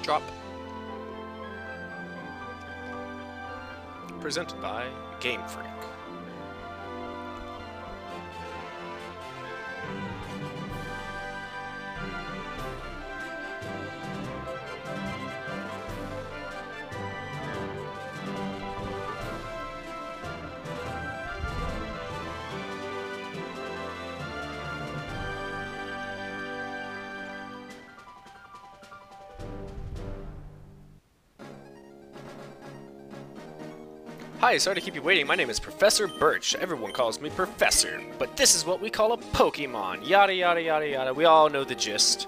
drop. Presented by Game Freak. Hi, sorry to keep you waiting. My name is Professor Birch. Everyone calls me Professor, but this is what we call a Pokemon. Yada yada yada yada. We all know the gist.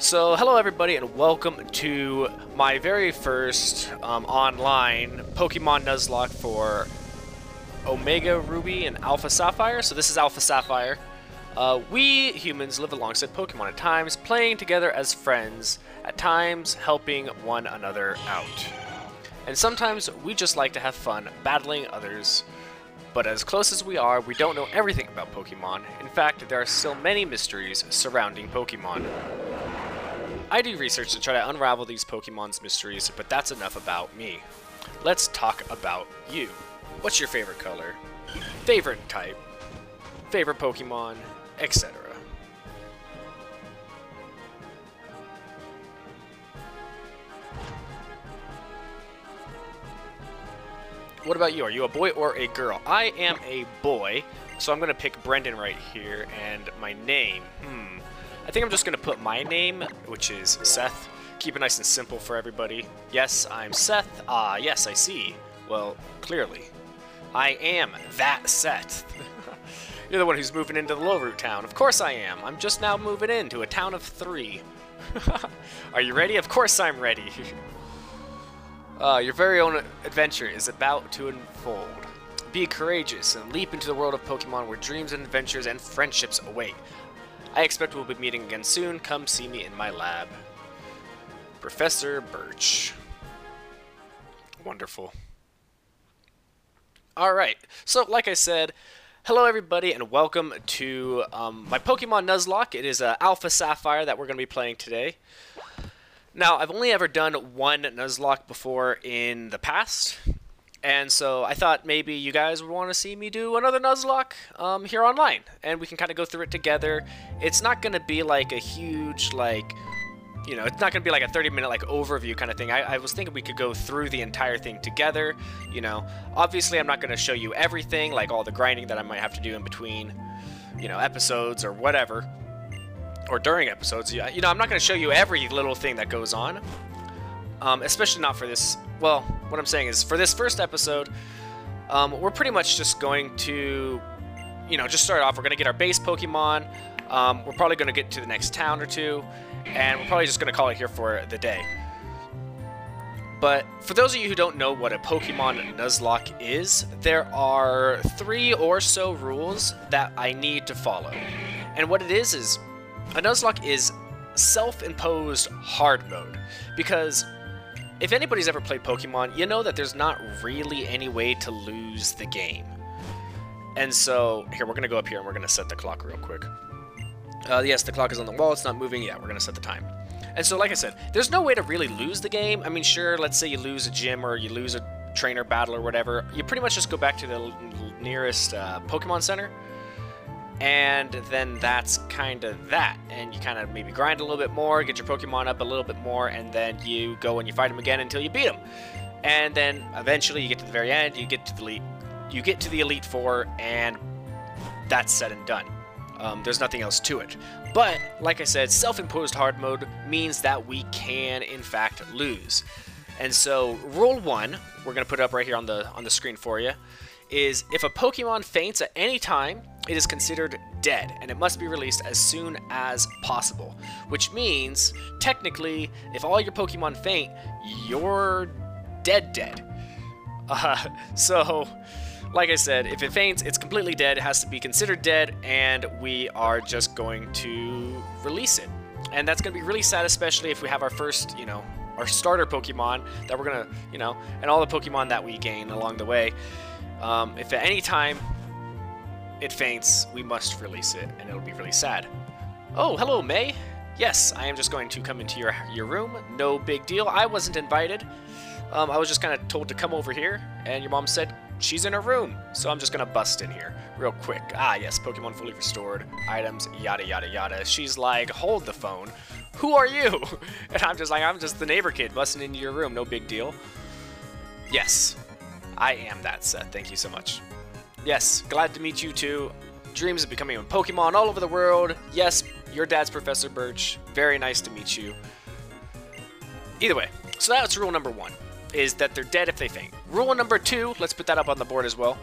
So, hello everybody and welcome to my very first online Pokemon Nuzlocke for Omega Ruby and Alpha Sapphire. So this is Alpha Sapphire. We humans live alongside Pokemon at times, playing together as friends, at times helping one another out. And sometimes we just like to have fun battling others, but as close as we are, we don't know everything about Pokemon. In fact, there are still many mysteries surrounding Pokemon. I do research to try to unravel these Pokemon's mysteries, but that's enough about me. Let's talk about you. What's your favorite color? Favorite type? Favorite Pokemon? Etc. What about you? Are you a boy or a girl? I am a boy, so I'm going to pick Brendan right here, and my name, I think I'm just going to put my name, which is Seth. Keep it nice and simple for everybody. Yes, I'm Seth. Ah, yes, I see. Well, clearly. I am that Seth. You're the one who's moving into the Low-Root town. Of course I am. I'm just now moving into a town of 3. Are you ready? Of course I'm ready. Your very own adventure is about to unfold. Be courageous and leap into the world of Pokemon where dreams and adventures and friendships await. I expect we'll be meeting again soon. Come see me in my lab. Professor Birch. Wonderful. Alright, so like I said, hello everybody and welcome to my Pokemon Nuzlocke. It is Alpha Sapphire that we're going to be playing today. Now, I've only ever done one Nuzlocke before in the past, and so I thought maybe you guys would want to see me do another Nuzlocke here online, and we can kind of go through it together. It's not going to be like a huge, like, you know, it's not going to be like a 30-minute, like, overview kind of thing. I was thinking we could go through the entire thing together, you know. Obviously, I'm not going to show you everything, like all the grinding that I might have to do in between, you know, episodes or whatever. Or during episodes, you know, I'm not going to show you every little thing that goes on, especially not for this. Well, what I'm saying is, for this first episode, we're pretty much just going to, you know, just start off. We're going to get our base Pokemon. We're probably going to get to the next town or two, and we're probably just going to call it here for the day. But for those of you who don't know what a Pokemon Nuzlocke is, there are 3 or so rules that I need to follow. And what it is a Nuzlocke is self-imposed hard mode, because if anybody's ever played Pokemon, you know that there's not really any way to lose the game. And so, here, we're going to go up here and we're going to set the clock real quick. Yes, the clock is on the wall, it's not moving yet, we're going to set the time. And so, like I said, there's no way to really lose the game. I mean, sure, let's say you lose a gym or you lose a trainer battle or whatever, you pretty much just go back to the nearest Pokemon Center. And then that's kind of that, and you kind of maybe grind a little bit more, get your Pokemon up a little bit more, and then you go and you fight them again until you beat them. And then eventually you get to the very end, you get to the Elite Four, and that's said and done. There's nothing else to it. But like I said, self-imposed hard mode means that we can in fact lose. And so rule 1, we're gonna put it up right here on the screen for you, is if a Pokemon faints at any time, it is considered dead, and it must be released as soon as possible. Which means, technically, if all your Pokemon faint, you're dead. So, like I said, if it faints, it's completely dead, it has to be considered dead, and we are just going to release it. And that's going to be really sad, especially if we have our first, you know, our starter Pokemon that we're going to, you know, and all the Pokemon that we gain along the way. If at any time it faints, we must release it, and it'll be really sad. Oh, hello, May. Yes, I am just going to come into your room. No big deal. I wasn't invited. I was just kind of told to come over here, and your mom said she's in her room. So I'm just going to bust in here real quick. Ah, yes, Pokemon fully restored, items, yada, yada, yada. She's like, hold the phone. Who are you? And I'm just like, I'm just the neighbor kid busting into your room. No big deal. Yes, I am that, Seth. Thank you so much. Yes, glad to meet you too. Dreams of becoming a Pokemon all over the world. Yes, your dad's Professor Birch. Very nice to meet you. Either way, so that's rule number 1, is that they're dead if they faint. Rule number 2, let's put that up on the board as well.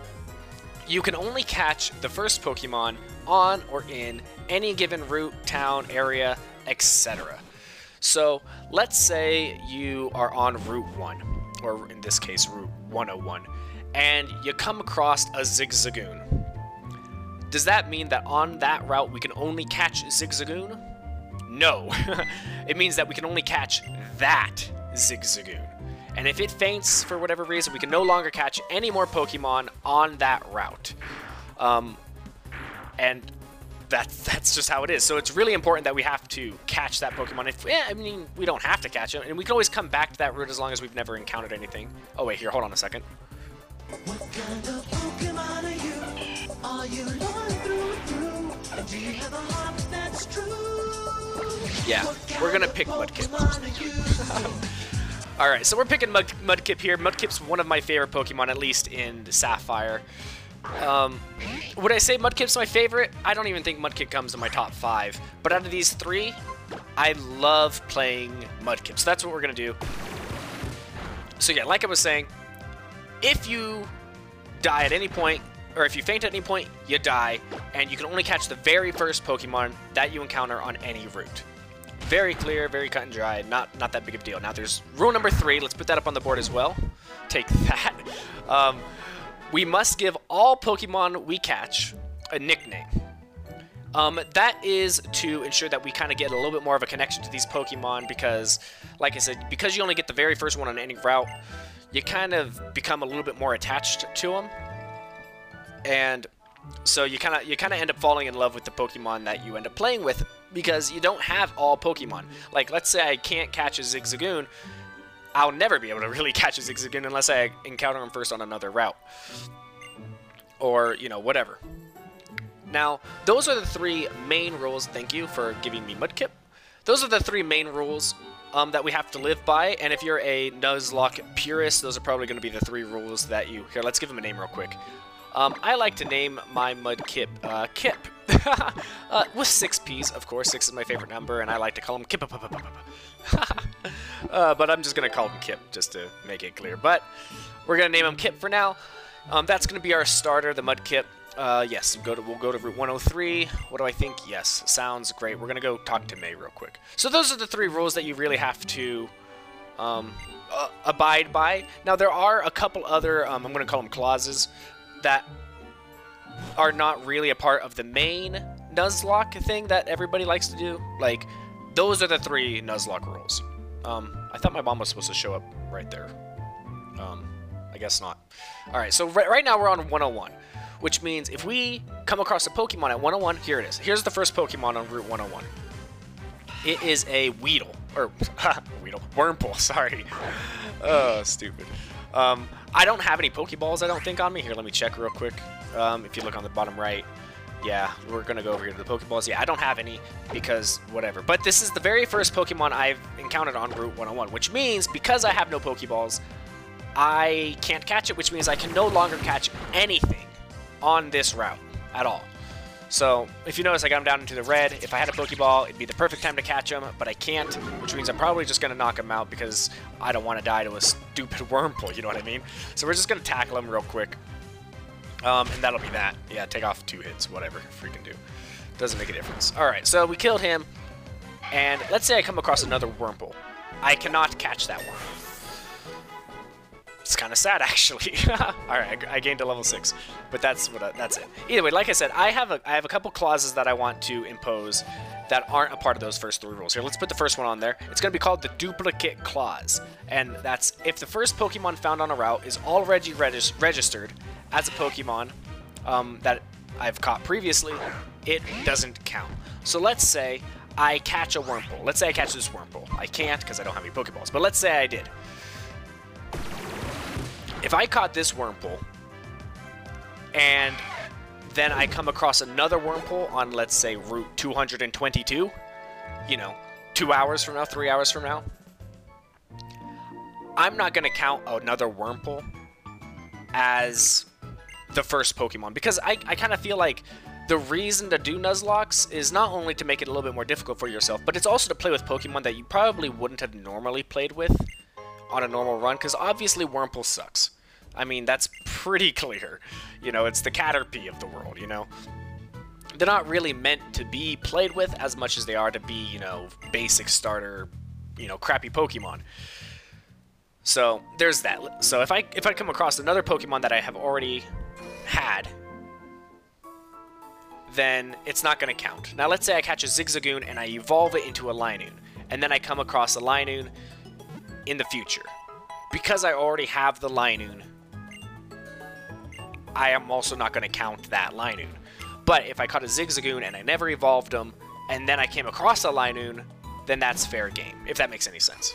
You can only catch the first Pokemon on or in any given route, town, area, etc. So let's say you are on Route 1, or in this case, Route 101, and you come across a Zigzagoon. Does that mean that on that route we can only catch Zigzagoon? No. It means that we can only catch that Zigzagoon. And if it faints for whatever reason, we can no longer catch any more Pokemon on that route. And that's just how it is. So it's really important that we have to catch that Pokemon. I mean, we don't have to catch it, and we can always come back to that route as long as we've never encountered anything. Oh wait, here, hold on a second. What kind of Pokemon are you? Are you loyal through? And do you have a heart that's true? Yeah, we're gonna pick Mudkip. Alright, so we're picking Mudkip here. Mudkip's one of my favorite Pokemon, at least in Sapphire. Would I say Mudkip's my favorite? I don't even think Mudkip comes in my top 5. But out of these 3, I love playing Mudkip. So that's what we're gonna do. So yeah, like I was saying, if you die at any point, or if you faint at any point, you die, and you can only catch the very first Pokemon that you encounter on any route. Very clear, very cut and dry, not that big of a deal. Now there's rule number 3, let's put that up on the board as well. Take that. We must give all Pokemon we catch a nickname. That is to ensure that we kind of get a little bit more of a connection to these Pokemon because, like I said, because you only get the very first one on any route, you kind of become a little bit more attached to them, and so you kind of end up falling in love with the Pokemon that you end up playing with because you don't have all Pokemon. Like, let's say I can't catch a Zigzagoon, I'll never be able to really catch a Zigzagoon unless I encounter him first on another route, or you know, whatever. Now, those are the 3 main rules. Thank you for giving me Mudkip. Those are the 3 main rules that we have to live by, and if you're a Nuzlocke purist, those are probably going to be the 3 rules that you... Here, let's give him a name real quick. I like to name my Mudkip Kip. With 6 P's, of course. 6 is my favorite number, and I like to call him Kip. But I'm just going to call him Kip, just to make it clear. But we're going to name him Kip for now. That's going to be our starter, the Mudkip. Yes, we'll go to Route 103. What do I think? Yes, sounds great. We're going to go talk to May real quick. So those are the 3 rules that you really have to abide by. Now, there are a couple other, I'm going to call them clauses, that are not really a part of the main Nuzlocke thing that everybody likes to do. Like, those are the 3 Nuzlocke rules. I thought my mom was supposed to show up right there. I guess not. Alright, so right now we're on 101. Which means if we come across a Pokemon at 101, here it is. Here's the first Pokemon on Route 101. It is a Weedle. Or, Weedle. Wurmple, sorry. Oh, stupid. I don't have any Pokeballs, I don't think, on me. Here, let me check real quick. If you look on the bottom right. Yeah, we're going to go over here to the Pokeballs. Yeah, I don't have any because whatever. But this is the very first Pokemon I've encountered on Route 101. Which means, because I have no Pokeballs, I can't catch it. Which means I can no longer catch anything on this route at all. So if you notice, I got him down into the red. If I had a Pokeball, it'd be the perfect time to catch him, but I can't, which means I'm probably just going to knock him out because I don't want to die to a stupid Wurmple, you know what I mean? So we're just going to tackle him real quick, and that'll be that. Yeah, take off 2 hits, whatever freaking do. Doesn't make a difference. Alright, so we killed him, and let's say I come across another Wurmple. I cannot catch that one. It's kind of sad, actually. Alright, I gained to level 6, but that's it. Either way, like I said, I have a couple clauses that I want to impose that aren't a part of those first 3 rules. Here, let's put the first one on there. It's going to be called the duplicate clause, and that's if the first Pokemon found on a route is already registered as a Pokemon that I've caught previously, it doesn't count. So let's say I catch a Wurmple. Let's say I catch this Wurmple. I can't because I don't have any Pokeballs, but let's say I did. If I caught this Wurmple, and then I come across another Wurmple on, let's say, Route 222, you know, 2 hours from now, 3 hours from now, I'm not going to count another Wurmple as the first Pokemon, because I kind of feel like the reason to do Nuzlocks is not only to make it a little bit more difficult for yourself, but it's also to play with Pokemon that you probably wouldn't have normally played with on a normal run, because obviously Wurmple sucks. I mean, that's pretty clear. You know, it's the Caterpie of the world, you know? They're not really meant to be played with as much as they are to be, you know, basic starter, you know, crappy Pokemon. So, there's that. So, if I come across another Pokemon that I have already had, then it's not going to count. Now, let's say I catch a Zigzagoon and I evolve it into a Linoon, and then I come across a Linoon in the future. Because I already have the Linoon, I am also not going to count that Linoon. But if I caught a Zigzagoon and I never evolved them, and then I came across a Linoon, then that's fair game, if that makes any sense.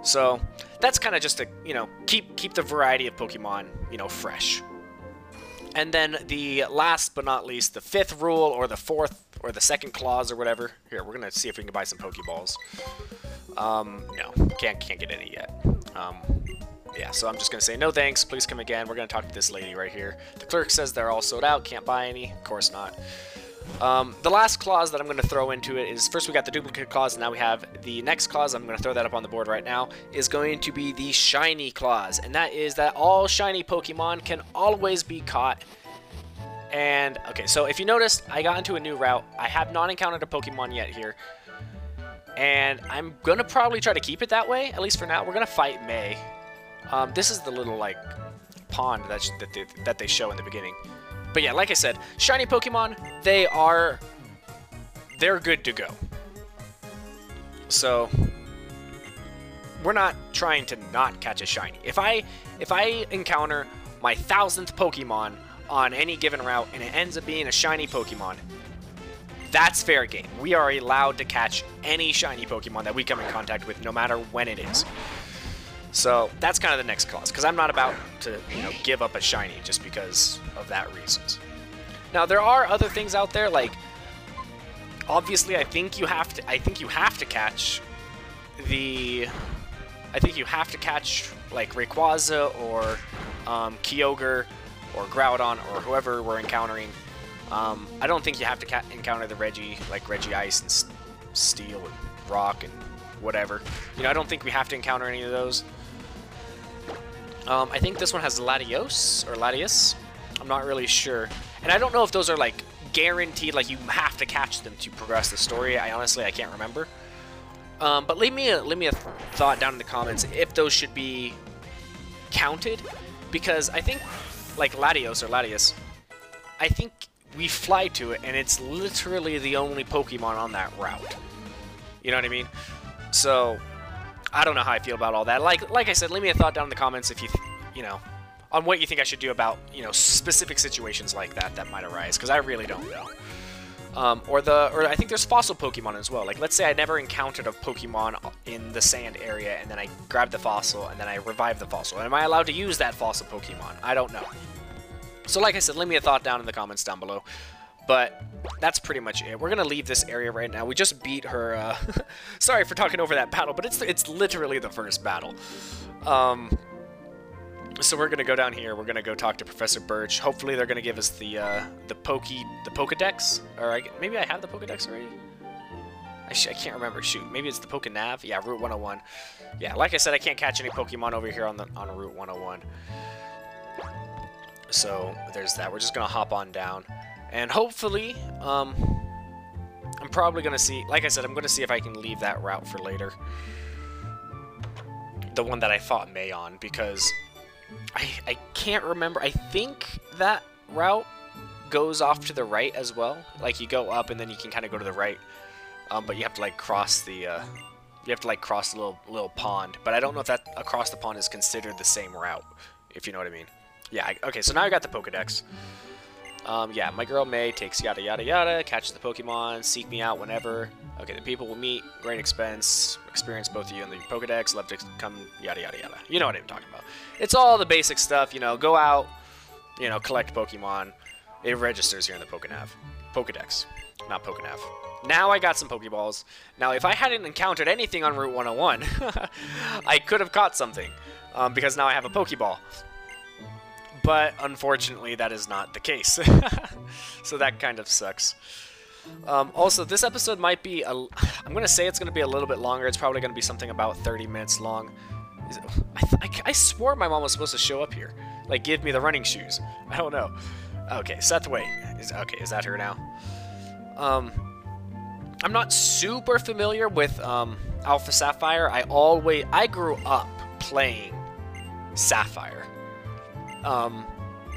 So, that's kind of just to, you know, keep the variety of Pokemon, you know, fresh. And then the last but not least, the 5th rule, or the 4th, or the 2nd clause, or whatever. Here, we're going to see if we can buy some Pokeballs. No, can't get any yet. Yeah, so I'm just going to say, no thanks, please come again. We're going to talk to this lady right here. The clerk says they're all sold out, can't buy any. Of course not. The last clause that I'm going to throw into it is, first we got the duplicate clause, and now we have the next clause. I'm going to throw that up on the board right now, is going to be the shiny clause. And that is that all shiny Pokemon can always be caught. And, okay, so if you noticed, I got into a new route. I have not encountered a Pokemon yet here. And I'm going to probably try to keep it that way, at least for now. We're going to fight May. This is the little, like, pond that they show in the beginning. But yeah, like I said, shiny Pokemon, they're good to go. So, we're not trying to not catch a shiny. If I encounter my 1000th Pokemon on any given route and it ends up being a shiny Pokemon, that's fair game. We are allowed to catch any shiny Pokemon that we come in contact with, no matter when it is. So that's kind of the next clause, because I'm not about to, you know, give up a shiny just because of that reasons. Now there are other things out there, like obviously I think you have to catch like Rayquaza or Kyogre or Groudon or whoever we're encountering. I don't think you have to encounter the Reggie, like Reggie Ice and Steel and Rock and whatever. You know, I don't think we have to encounter any of those. I think this one has Latios or Latias. I'm not really sure. And I don't know if those are like guaranteed, like you have to catch them to progress the story. I can't remember. But leave me a thought down in the comments if those should be counted, because I think like Latios or Latias, I think we fly to it and it's literally the only Pokemon on that route. You know what I mean? So I don't know how I feel about all that. Like I said, leave me a thought down in the comments if you know, on what you think I should do about, you know, specific situations like that might arise, because I really don't know. Or I think there's fossil Pokemon as well. Like, let's say I never encountered a Pokemon in the sand area, and then I grabbed the fossil, and then I revived the fossil. Am I allowed to use that fossil Pokemon? I don't know. So like I said, leave me a thought down in the comments down below. But that's pretty much it. We're going to leave this area right now. We just beat her, sorry for talking over that battle, but it's literally the first battle. So we're going to go down here. We're going to go talk to Professor Birch. Hopefully they're going to give us the Pokedex. Or maybe I have the Pokedex already? I can't remember. Shoot. Maybe it's the Pokenav. Yeah, Route 101. Yeah, like I said, I can't catch any Pokemon over here on Route 101. So there's that. We're just going to hop on down. And hopefully, I'm probably going to see, like I said, I'm going to see if I can leave that route for later. The one that I fought May on, because I can't remember. I think that route goes off to the right as well. Like, you go up and then you can kind of go to the right. But you have to, like, cross the, little pond. But I don't know if that across the pond is considered the same route, if you know what I mean. Yeah, okay, so now I got the Pokedex. Yeah, my girl May takes yada yada yada, catches the Pokemon, seek me out whenever. Okay, the people will meet, great expense, experience both of you in the Pokedex, love to come, yada yada yada. You know what I'm talking about. It's all the basic stuff, you know, go out, you know, collect Pokemon. It registers here in the Pokedex, not Pokenav. Now I got some Pokeballs. Now, if I hadn't encountered anything on Route 101, I could have caught something, because now I have a Pokeball. But unfortunately, that is not the case. So that kind of sucks. Also, this episode might be, I'm going to say it's going to be a little bit longer. It's probably going to be something about 30 minutes long. I swore my mom was supposed to show up here. Like, give me the running shoes. I don't know. Okay, Seth, wait. Okay, is that her now? I'm not super familiar with Alpha Sapphire. I grew up playing Sapphire.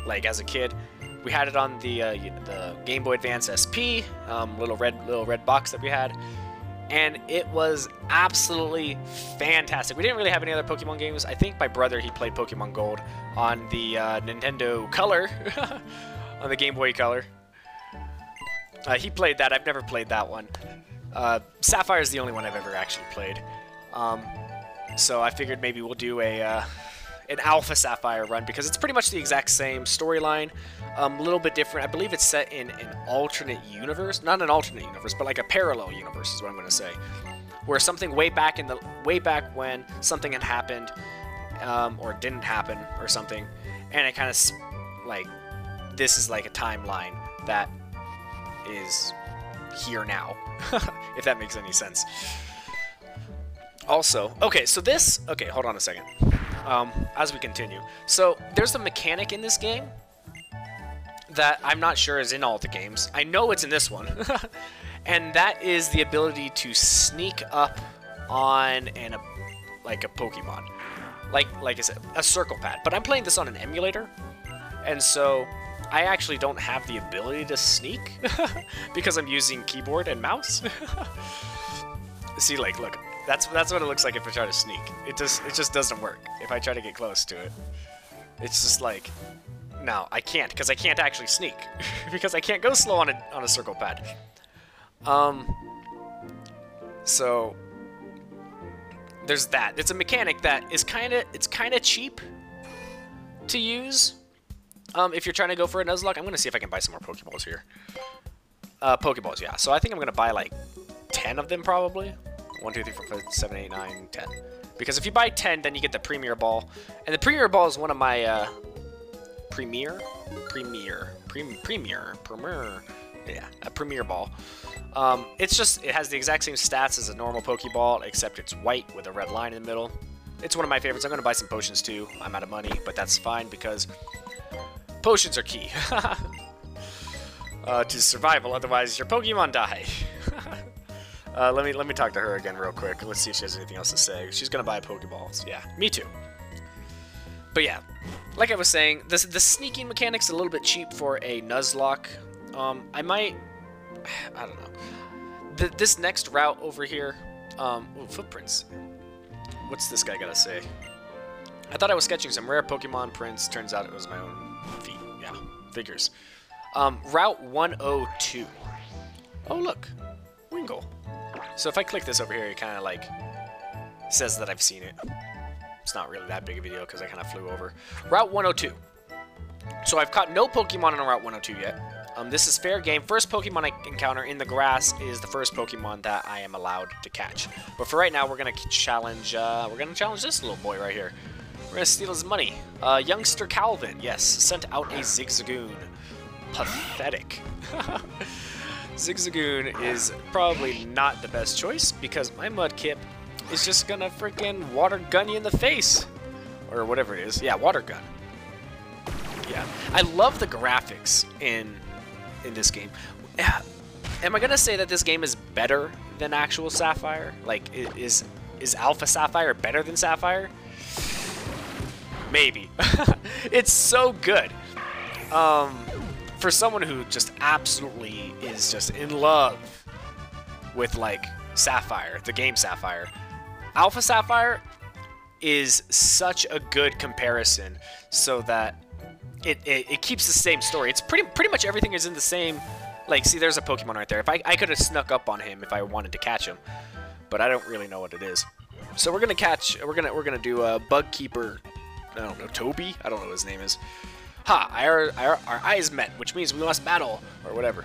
Like as a kid, we had it on the Game Boy Advance SP, little red box that we had, and it was absolutely fantastic. We didn't really have any other Pokemon games. I think my brother, he played Pokemon Gold on the Nintendo Color, on the Game Boy Color. He played that. I've never played that one. Sapphire is the only one I've ever actually played. So I figured maybe we'll do an Alpha Sapphire run, because it's pretty much the exact same storyline, a little bit different. I believe it's set in an alternate universe, not an alternate universe, but like a parallel universe is what I'm going to say, where something way back when something had happened, or didn't happen or something, and it kind of like this is like a timeline that is here now, if that makes any sense. Also, okay, so this, okay, hold on a second. As we continue. So, there's a mechanic in this game that I'm not sure is in all the games. I know it's in this one. And that is the ability to sneak up on like a Pokemon. Like I said, a circle pad. But I'm playing this on an emulator. And so, I actually don't have the ability to sneak because I'm using keyboard and mouse. See, like, look. That's what it looks like if I try to sneak. It just doesn't work if I try to get close to it. It's just like, no, I can't, because I can't actually sneak because I can't go slow on a circle pad. So there's that. It's a mechanic that is kind of cheap to use. If you're trying to go for a Nuzlocke, I'm gonna see if I can buy some more Pokeballs here. Pokeballs, yeah. So I think I'm gonna buy like 10 of them probably. 1, 2, 3, 4, 5, 7, 8, 9, 10. Because if you buy 10, then you get the Premier Ball. And the Premier Ball is one of my, Premier? Yeah, a Premier Ball. It's just, it has the exact same stats as a normal Pokeball, except it's white with a red line in the middle. It's one of my favorites. I'm going to buy some potions too. I'm out of money, but that's fine because potions are key. To survival, otherwise your Pokemon die. Let me talk to her again real quick. Let's see if she has anything else to say. She's gonna buy Pokeballs. Yeah, me too. But yeah, like I was saying, the sneaking mechanic's a little bit cheap for a Nuzlocke. I don't know. This next route over here, ooh, footprints. What's this guy gotta say? I thought I was sketching some rare Pokemon prints. Turns out it was my own feet. Yeah, figures. Route 102. Oh look, Wingull. So if I click this over here, it kind of like says that I've seen it. It's not really that big a video because I kind of flew over. Route 102. So I've caught no Pokemon on Route 102 yet. This is fair game. First Pokemon I encounter in the grass is the first Pokemon that I am allowed to catch. But for right now, we're gonna challenge. This little boy right here. We're gonna steal his money. Youngster Calvin, yes, sent out a Zigzagoon. Pathetic. Zigzagoon is probably not the best choice because my Mudkip is just gonna freaking water gun you in the face. Or whatever it is. Yeah, water gun. Yeah. I love the graphics in this game. Am I gonna say that this game is better than actual Sapphire? Like, is Alpha Sapphire better than Sapphire? Maybe. It's so good. For someone who just absolutely is just in love with, like, Sapphire, the game Sapphire, Alpha Sapphire is such a good comparison so that it keeps the same story. It's pretty much everything is in the same. Like, see, there's a Pokemon right there. If I could have snuck up on him if I wanted to catch him, but I don't really know what it is. So we're gonna catch. We're gonna do a Bug Keeper. I don't know, Toby. I don't know what his name is. Ha! Our eyes met, which means we must battle or whatever.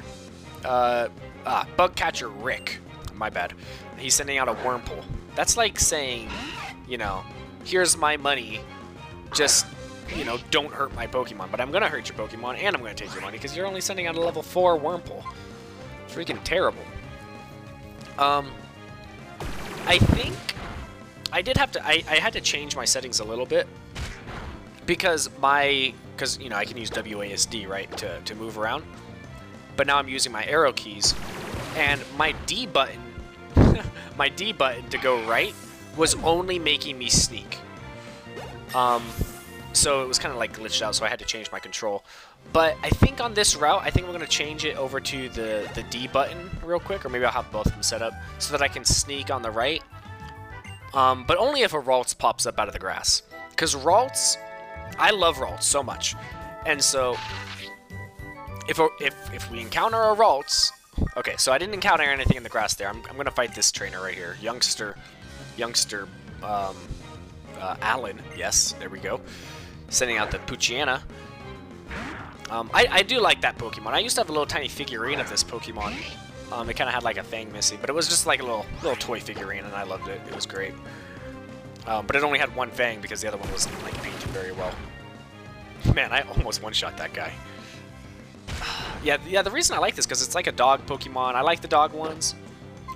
Bug Catcher Rick. My bad. He's sending out a Wurmple. That's like saying, you know, here's my money. Just, you know, don't hurt my Pokemon. But I'm gonna hurt your Pokemon, and I'm gonna take your money because you're only sending out a level 4 Wurmple. Freaking terrible. I think I did have to. I had to change my settings a little bit because you know, I can use WASD, right, to move around. But now I'm using my arrow keys, and my D button, my D button to go right was only making me sneak. So it was kind of like glitched out, so I had to change my control. But I think on this route, I think we're going to change it over to the D button real quick, or maybe I'll have both of them set up so that I can sneak on the right. But only if a Ralts pops up out of the grass. Because Ralts, I love Ralts so much. And so, if we encounter a Ralts... Okay, so I didn't encounter anything in the grass there. I'm going to fight this trainer right here. Youngster, Alan. Yes, there we go. Sending out the Poochyena. I do like that Pokemon. I used to have a little tiny figurine of this Pokemon. It kind of had like a fang missing, but it was just like a little toy figurine, and I loved it. It was great. But it only had one fang because the other one wasn't like painted very well. Man, I almost one-shot that guy. Yeah. The reason I like this because it's like a dog Pokemon. I like the dog ones.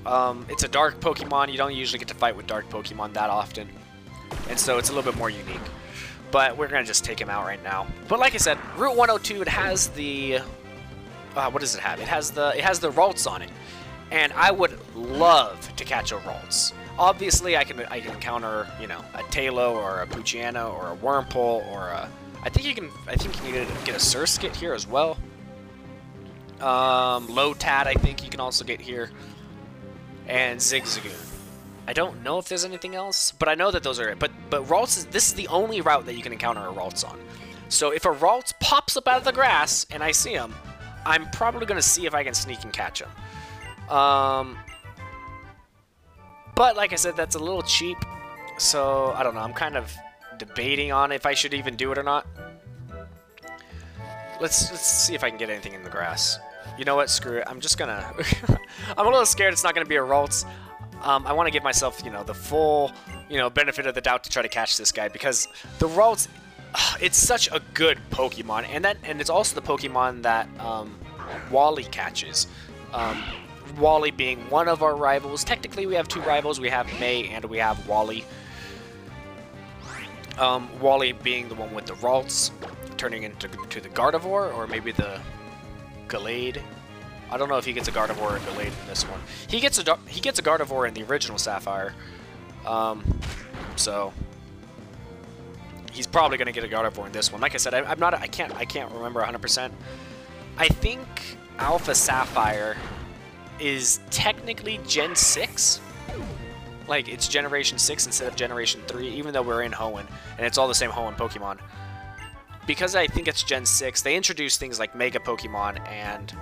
It's a dark Pokemon. You don't usually get to fight with dark Pokemon that often, and so it's a little bit more unique. But we're gonna just take him out right now. But like I said, Route 102, it has the what does it have? It has the Ralts on it, and I would love to catch a Ralts. Obviously, I can encounter, you know, a Talo or a Poochyena or a Wurmple or a. I think you can get a Surskit here as well. Lotad, I think you can also get here, and Zigzagoon. I don't know if there's anything else, but I know that those are it. But Ralts this is the only route that you can encounter a Ralts on. So if a Ralts pops up out of the grass and I see him, I'm probably going to see if I can sneak and catch him. But like I said, that's a little cheap. So I don't know. I'm kind of debating on if I should even do it or not. Let's see if I can get anything in the grass. You know what? Screw it. I'm just gonna. I'm a little scared it's not gonna be a Ralts. I want to give myself, you know, the full, you know, benefit of the doubt to try to catch this guy because the Ralts, it's such a good Pokemon, and it's also the Pokemon that Wally catches. Wally being one of our rivals. Technically, we have two rivals. We have May and we have Wally. Wally being the one with the Ralts, turning into the Gardevoir, or maybe the Gallade. I don't know if he gets a Gardevoir or a Gallade in this one. He gets a Gardevoir in the original Sapphire. So he's probably going to get a Gardevoir in this one. Like I said, I can't remember 100%. I think Alpha Sapphire is technically Gen 6. Like, it's Generation 6 instead of Generation 3, even though we're in Hoenn, and it's all the same Hoenn Pokemon. Because I think it's Gen 6, they introduced things like Mega Pokemon, and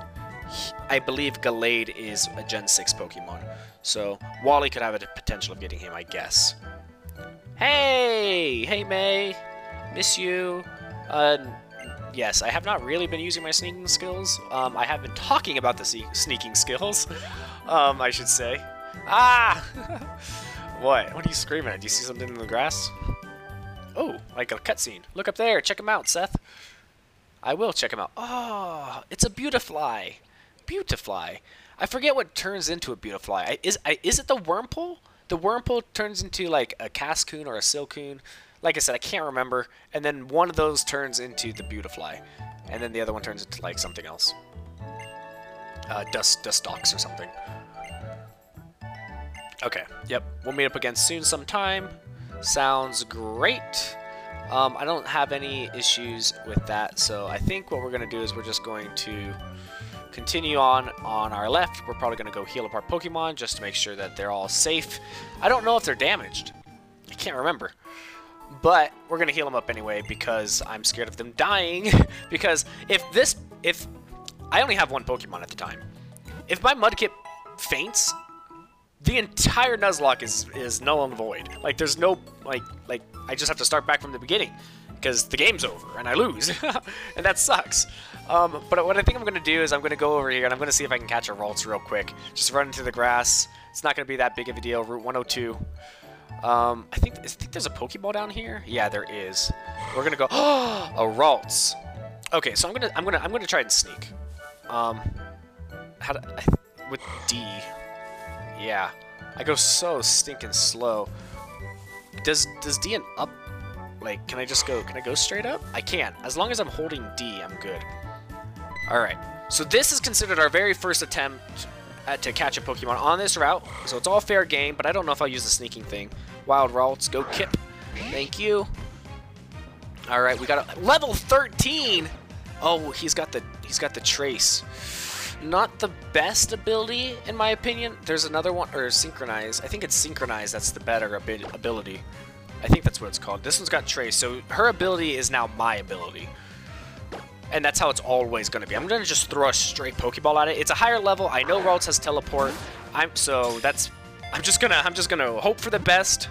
I believe Gallade is a Gen 6 Pokemon. So, Wally could have a potential of getting him, I guess. Hey! Hey, May! Miss you. Yes, I have not really been using my sneaking skills. I have been talking about the sneaking skills, I should say. Ah! What? What are you screaming at? Do you see something in the grass? Oh, like a cutscene. Look up there. Check him out, Seth. I will check him out. Oh, it's a Beautifly. Beautifly. I forget what turns into a Beautifly. Is it the Wurmple? The Wurmple turns into like a Cascoon or a Silcoon. Like I said, I can't remember. And then one of those turns into the Beautifly. And then the other one turns into like something else. Dustox or something. Okay, yep. We'll meet up again soon sometime. Sounds great. I don't have any issues with that, so I think what we're going to do is we're just going to continue on our left. We're probably going to go heal up our Pokemon just to make sure that they're all safe. I don't know if they're damaged. I can't remember. But we're going to heal him up anyway because I'm scared of them dying. Because if I only have one Pokemon at the time. If my Mudkip faints, the entire Nuzlocke is null and void. Like, there's no, like I just have to start back from the beginning. Because the game's over, and I lose. And that sucks. But what I think I'm going to do is I'm going to go over here, and I'm going to see if I can catch a Ralts real quick. Just run into the grass. It's not going to be that big of a deal. Route 102. I think there's a Pokeball down here. Yeah, there is. We're gonna go. A Ralts. Okay, so I'm gonna try and sneak. With D. Yeah, I go so stinking slow. Does D and up? Like, can I go straight up? I can. As long as I'm holding D, I'm good. All right. So this is considered our very first attempt to catch a Pokemon on this route. So it's all fair game, but I don't know if I'll use the sneaking thing. Wild Ralts, go Kip. Thank you. All right, we got a level 13. Oh, he's got the Trace. Not the best ability in my opinion. There's another one, or Synchronize. I think it's Synchronize that's the better ability. I think that's what it's called. This one's got Trace, so her ability is now my ability. And that's how it's always going to be. I'm going to just throw a straight Pokeball at it. It's a higher level. I know Ralts has Teleport. I'm just gonna hope for the best.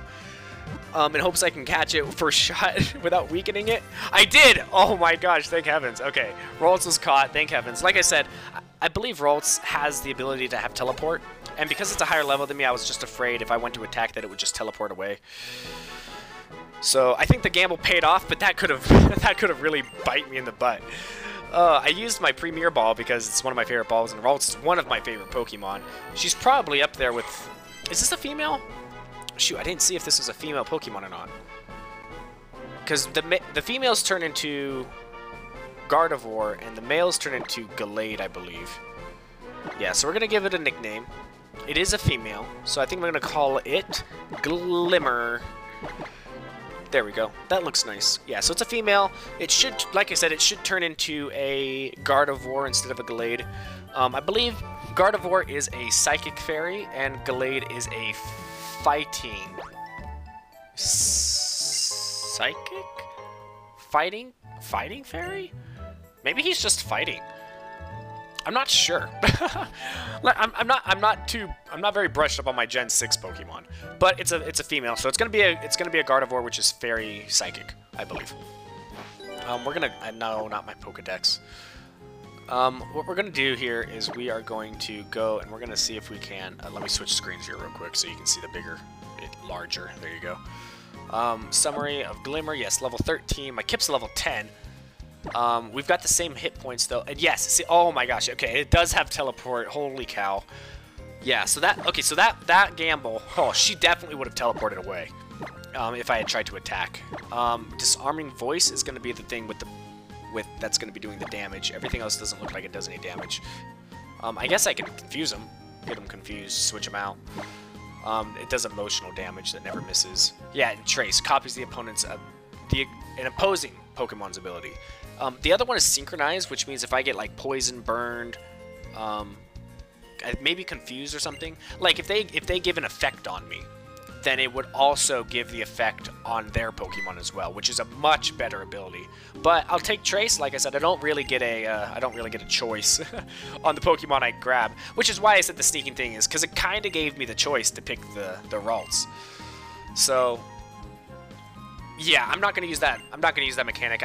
In hopes I can catch it first shot without weakening it. I did! Oh my gosh, thank heavens. Okay, Ralts was caught, thank heavens. Like I said, I believe Ralts has the ability to have Teleport. And because it's a higher level than me, I was just afraid if I went to attack that it would just teleport away. So I think the gamble paid off, but that could have really bite me in the butt. I used my Premier Ball because it's one of my favorite balls, and Ralts is one of my favorite Pokemon. She's probably up there with... Is this a female? Shoot, I didn't see if this was a female Pokemon or not. Because the females turn into Gardevoir, and the males turn into Gallade, I believe. Yeah, so we're going to give it a nickname. It is a female, so I think we're going to call it Glimmer. There we go. That looks nice. Yeah, so it's a female. It should, like I said, it should turn into a Gardevoir instead of a Gallade. I believe Gardevoir is a Psychic Fairy, and Gallade is a Fighting... Psychic? Fighting Fairy? Maybe he's just fighting. I'm not sure. I'm not very brushed up on my Gen 6 Pokemon, but it's a female, so it's gonna be a Gardevoir, which is Fairy Psychic, I believe. No, not my Pokedex. What we're gonna do here is we are going to go and we're gonna see if we can. Let me switch screens here real quick so you can see the larger. There you go. Summary of Glimmer. Yes, level 13. My Kip's level 10. We've got the same hit points though, and yes, see, oh my gosh, okay, it does have Teleport. Holy cow! Yeah, so that gamble. Oh, she definitely would have teleported away if I had tried to attack. Disarming Voice is going to be the thing that's going to be doing the damage. Everything else doesn't look like it does any damage. I guess I can confuse him, get him confused, switch him out. It does emotional damage that never misses. Yeah, and Trace copies the opponent's an opposing Pokemon's ability. The other one is Synchronize, which means if I get like poison, burned, maybe confused or something. Like if they give an effect on me, then it would also give the effect on their Pokemon as well, which is a much better ability. But I'll take Trace. Like I said, I don't really get a choice on the Pokemon I grab, which is why I said the sneaking thing is because it kind of gave me the choice to pick the Ralts. So yeah, I'm not gonna use that. I'm not gonna use that mechanic.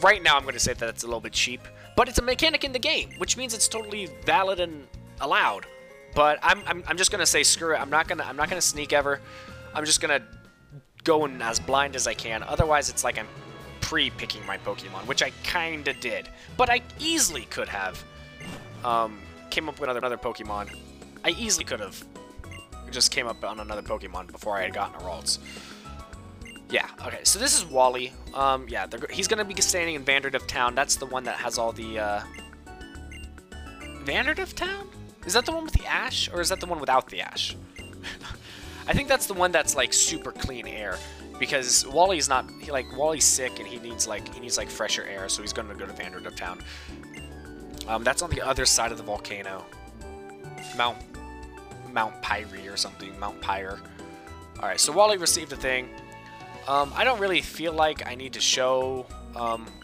Right now I'm gonna say that it's a little bit cheap, but it's a mechanic in the game, which means it's totally valid and allowed. But I'm just gonna say screw it. I'm not gonna sneak ever. I'm just gonna go in as blind as I can. Otherwise, it's like I'm pre-picking my Pokemon, which I kinda did. But I easily could have came up with another Pokemon. I easily could have just came up on another Pokemon before I had gotten a Ralts. Yeah. Okay. So this is Wally. Yeah. He's gonna be standing in Vanderduff Town. That's the one that has all the Vanderduff Town. Is that the one with the ash, or is that the one without the ash? I think that's the one that's like super clean air, because Wally's not. Wally's sick and he needs like fresher air, so he's gonna go to Vanderduff Town. That's on the other side of the volcano, Mount Pyre or something, Mount Pyre. All right, so Wally received a thing. I don't really feel like I need to show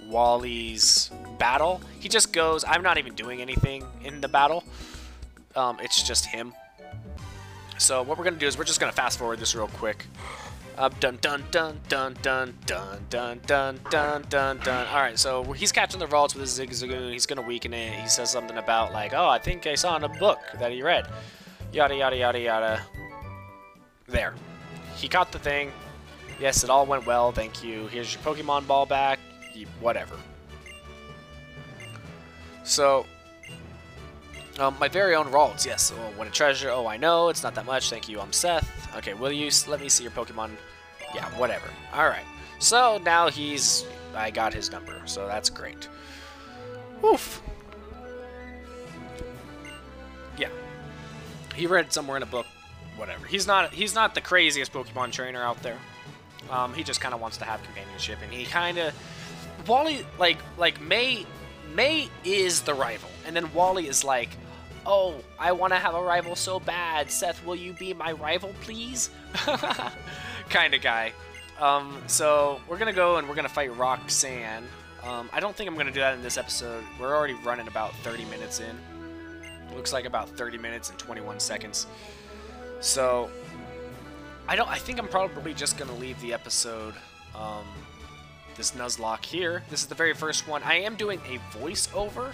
Wally's battle. He just goes, I'm not even doing anything in the battle. It's just him. So what we're going to do is we're just going to fast forward this real quick. Dun dun dun dun dun dun dun dun dun dun dun. Alright, so he's catching the vaults with his Zigzagoon. He's going to weaken it. He says something about like, oh, I think I saw in a book that he read. Yada yada yada yada. There. He caught the thing. Yes, it all went well. Thank you. Here's your Pokemon ball back. Whatever. So, my very own Ralts. Yes. Oh, what a treasure. Oh, I know. It's not that much. Thank you. I'm Seth. Okay, will you let me see your Pokemon? Yeah, whatever. Alright. So, now I got his number. So, that's great. Oof. Yeah. He read somewhere in a book. Whatever. He's not the craziest Pokemon trainer out there. He just kind of wants to have companionship, and he kind of... Wally, like May is the rival, and then Wally is like, oh, I want to have a rival so bad. Seth, will you be my rival, please? Kind of guy. So we're going to go and we're going to fight Roxanne. I don't think I'm going to do that in this episode. We're already running about 30 minutes in. Looks like about 30 minutes and 21 seconds. So... I think I'm probably just going to leave the episode, this Nuzlocke here. This is the very first one. I am doing a voiceover.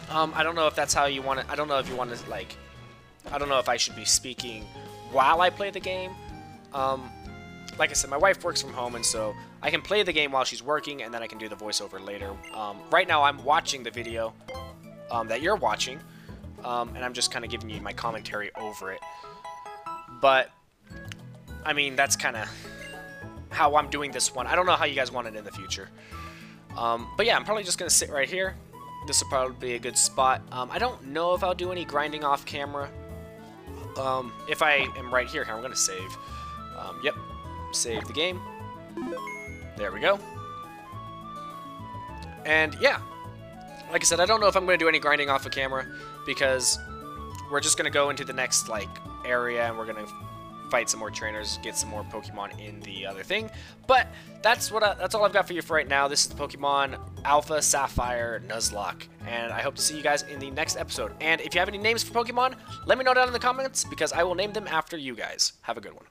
I don't know if that's how you want to, I don't know if you want to, like, I don't know if I should be speaking while I play the game. Like I said, my wife works from home, and so I can play the game while she's working, and then I can do the voiceover later. Right now, I'm watching the video that you're watching, and I'm just kind of giving you my commentary over it. But... I mean, that's kind of how I'm doing this one. I don't know how you guys want it in the future. But yeah, I'm probably just going to sit right here. This will probably be a good spot. I don't know if I'll do any grinding off camera. If I am right here, I'm going to save. Yep, save the game. There we go. And yeah, like I said, I don't know if I'm going to do any grinding off of camera because we're just going to go into the next like area and we're going to fight some more trainers, get some more Pokemon in the other thing. But that's all I've got for you for right now. This is the Pokemon Alpha Sapphire Nuzlocke, and I hope to see you guys in the next episode. And if you have any names for Pokemon, let me know down in the comments because I will name them after you guys. Have a good one.